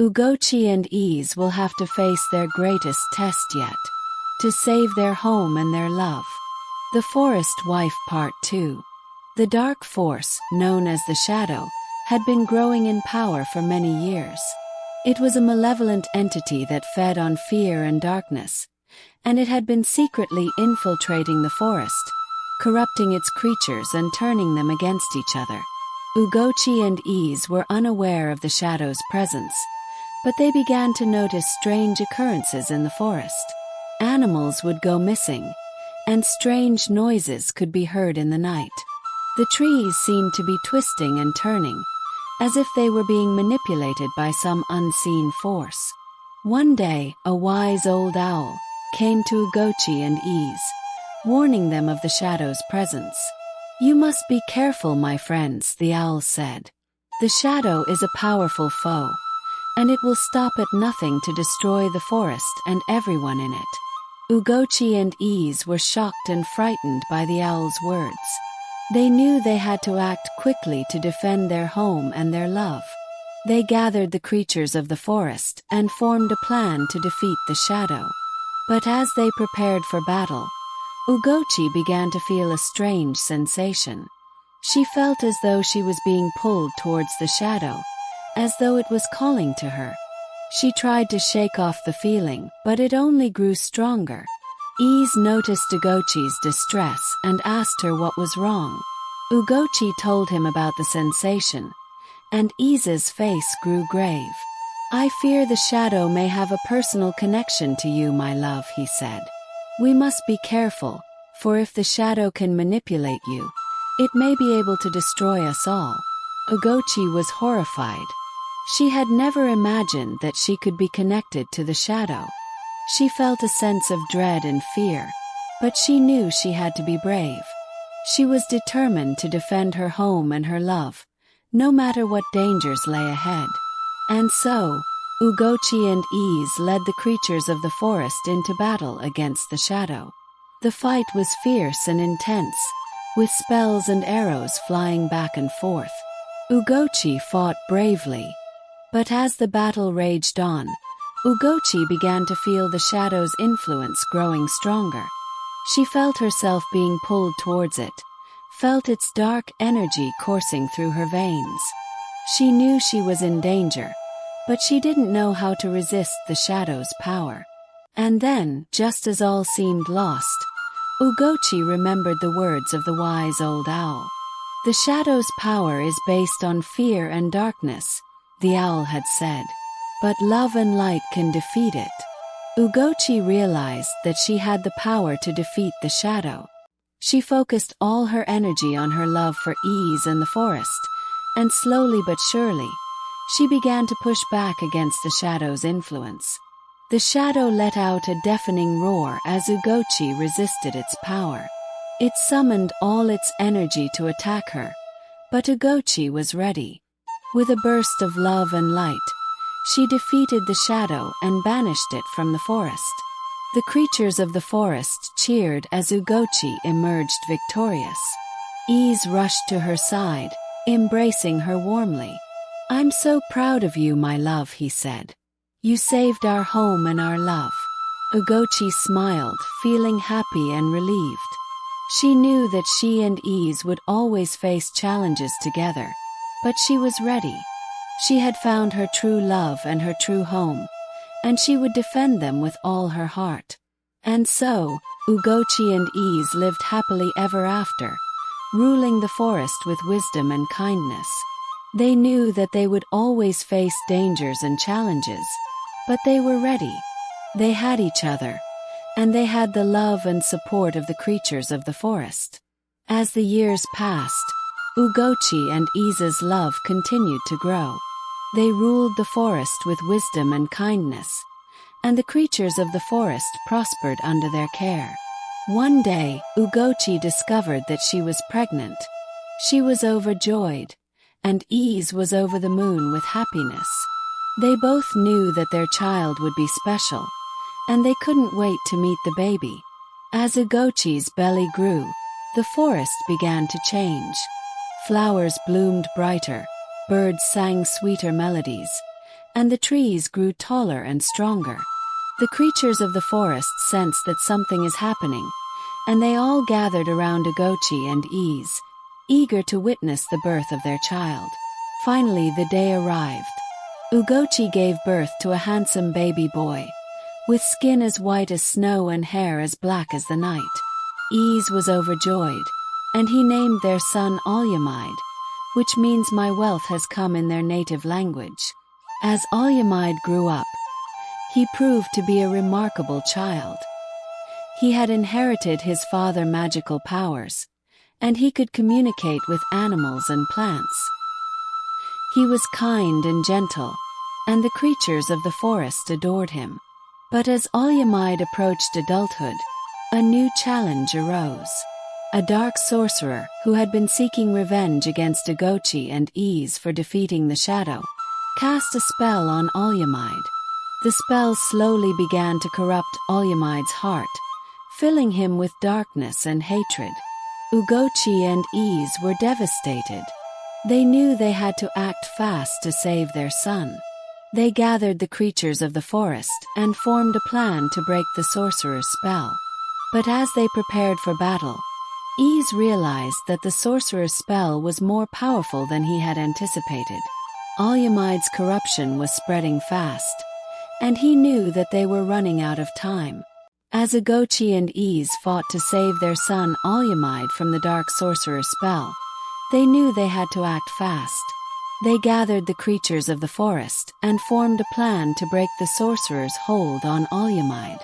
Ugochi and Ise will have to face their greatest test yet. To save their home and their love. The Forest Wife Part 2. The dark force, known as the Shadow, had been growing in power for many years. It was a malevolent entity that fed on fear and darkness, and it had been secretly infiltrating the forest, corrupting its creatures and turning them against each other. Ugochi and Ise were unaware of the Shadow's presence, but they began to notice strange occurrences in the forest. Animals would go missing, and strange noises could be heard in the night. The trees seemed to be twisting and turning, as if they were being manipulated by some unseen force. One day, a wise old owl came to Ugochi and Ise, warning them of the Shadow's presence. "You must be careful, my friends," the owl said. "The Shadow is a powerful foe, and it will stop at nothing to destroy the forest and everyone in it." Ugochi and Ise were shocked and frightened by the owl's words. They knew they had to act quickly to defend their home and their love. They gathered the creatures of the forest and formed a plan to defeat the Shadow. But as they prepared for battle, Ugochi began to feel a strange sensation. She felt as though she was being pulled towards the Shadow, as though it was calling to her. She tried to shake off the feeling, but it only grew stronger. Ise noticed Ugochi's distress and asked her what was wrong. Ugochi told him about the sensation, and Ise's face grew grave. "I fear the Shadow may have a personal connection to you, my love," he said. "We must be careful, for if the Shadow can manipulate you, it may be able to destroy us all." Ugochi was horrified. She had never imagined that she could be connected to the Shadow. She felt a sense of dread and fear, but she knew she had to be brave. She was determined to defend her home and her love, no matter what dangers lay ahead. And so, Ugochi and Ise led the creatures of the forest into battle against the Shadow. The fight was fierce and intense, with spells and arrows flying back and forth. Ugochi fought bravely. But as the battle raged on, Ugochi began to feel the Shadow's influence growing stronger. She felt herself being pulled towards it, felt its dark energy coursing through her veins. She knew she was in danger, but she didn't know how to resist the Shadow's power. And then, just as all seemed lost, Ugochi remembered the words of the wise old owl. "The Shadow's power is based on fear and darkness," the owl had said. "But love and light can defeat it." Ugochi realized that she had the power to defeat the Shadow. She focused all her energy on her love for Ise and the forest, and slowly but surely, she began to push back against the Shadow's influence. The Shadow let out a deafening roar as Ugochi resisted its power. It summoned all its energy to attack her, but Ugochi was ready. With a burst of love and light, she defeated the Shadow and banished it from the forest. The creatures of the forest cheered as Ugochi emerged victorious. Ise rushed to her side, embracing her warmly. "I'm so proud of you, my love," he said. "You saved our home and our love." Ugochi smiled, feeling happy and relieved. She knew that she and Ise would always face challenges together, but she was ready. She had found her true love and her true home, and she would defend them with all her heart. And so, Ugochi and Ise lived happily ever after, ruling the forest with wisdom and kindness. They knew that they would always face dangers and challenges, but they were ready. They had each other, and they had the love and support of the creatures of the forest. As the years passed, Ugochi and Ise's love continued to grow. They ruled the forest with wisdom and kindness, and the creatures of the forest prospered under their care. One day, Ugochi discovered that she was pregnant. She was overjoyed, and Ise was over the moon with happiness. They both knew that their child would be special, and they couldn't wait to meet the baby. As Ugochi's belly grew, the forest began to change. Flowers bloomed brighter, birds sang sweeter melodies, and the trees grew taller and stronger. The creatures of the forest sense that something is happening, and they all gathered around Ugochi and Ise, eager to witness the birth of their child. Finally, the day arrived. Ugochi gave birth to a handsome baby boy, with skin as white as snow and hair as black as the night. Ise was overjoyed, and he named their son Alyamide, which means my wealth has come in their native language. As Alyamide grew up, he proved to be a remarkable child. He had inherited his father's magical powers, and he could communicate with animals and plants. He was kind and gentle, and the creatures of the forest adored him. But as Alyamide approached adulthood, a new challenge arose. A dark sorcerer, who had been seeking revenge against Ugochi and Ise for defeating the shadow, cast a spell on Alyamide. The spell slowly began to corrupt Alyamide's heart, filling him with darkness and hatred. Ugochi and Ise were devastated. They knew they had to act fast to save their son. They gathered the creatures of the forest and formed a plan to break the sorcerer's spell. But as they prepared for battle, Ise realized that the sorcerer's spell was more powerful than he had anticipated. Alyamide's corruption was spreading fast, and he knew that they were running out of time. As Ugochi and Ise fought to save their son Alyamide from the dark sorcerer's spell, they knew they had to act fast. They gathered the creatures of the forest and formed a plan to break the sorcerer's hold on Alyamide.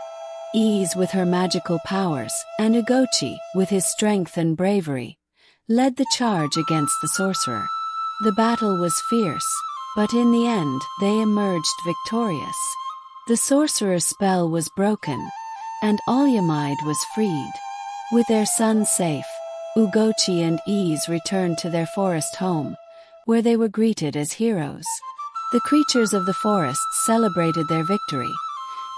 Ise with her magical powers, and Ugochi, with his strength and bravery, led the charge against the sorcerer. The battle was fierce, but in the end, they emerged victorious. The sorcerer's spell was broken, and Alyamide was freed. With their son safe, Ugochi and Ise returned to their forest home, where they were greeted as heroes. The creatures of the forest celebrated their victory,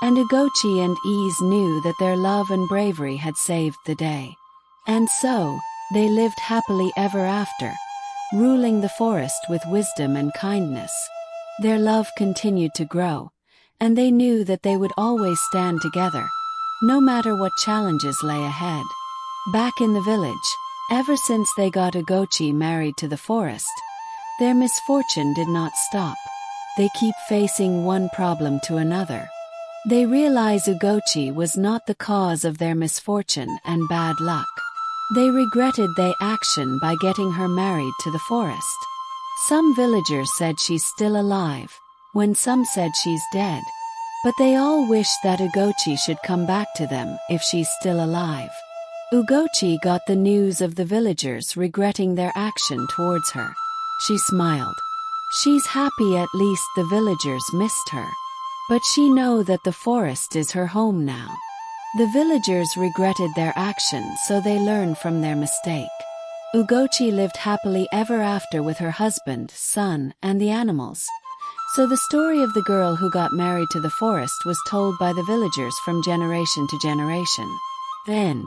and Ugochi and Ise knew that their love and bravery had saved the day. And so, they lived happily ever after, ruling the forest with wisdom and kindness. Their love continued to grow, and they knew that they would always stand together, no matter what challenges lay ahead. Back in the village, ever since they got Ugochi married to the forest, their misfortune did not stop. They keep facing one problem to another. They realize Ugochi was not the cause of their misfortune and bad luck. They regretted their action by getting her married to the forest. Some villagers said she's still alive, when some said she's dead. But they all wish that Ugochi should come back to them if she's still alive. Ugochi got the news of the villagers regretting their action towards her. She smiled. She's happy at least the villagers missed her. But she knows that the forest is her home now. The villagers regretted their action, so they learned from their mistake. Ugochi lived happily ever after with her husband, son, and the animals. So the story of the girl who got married to the forest was told by the villagers from generation to generation. The end.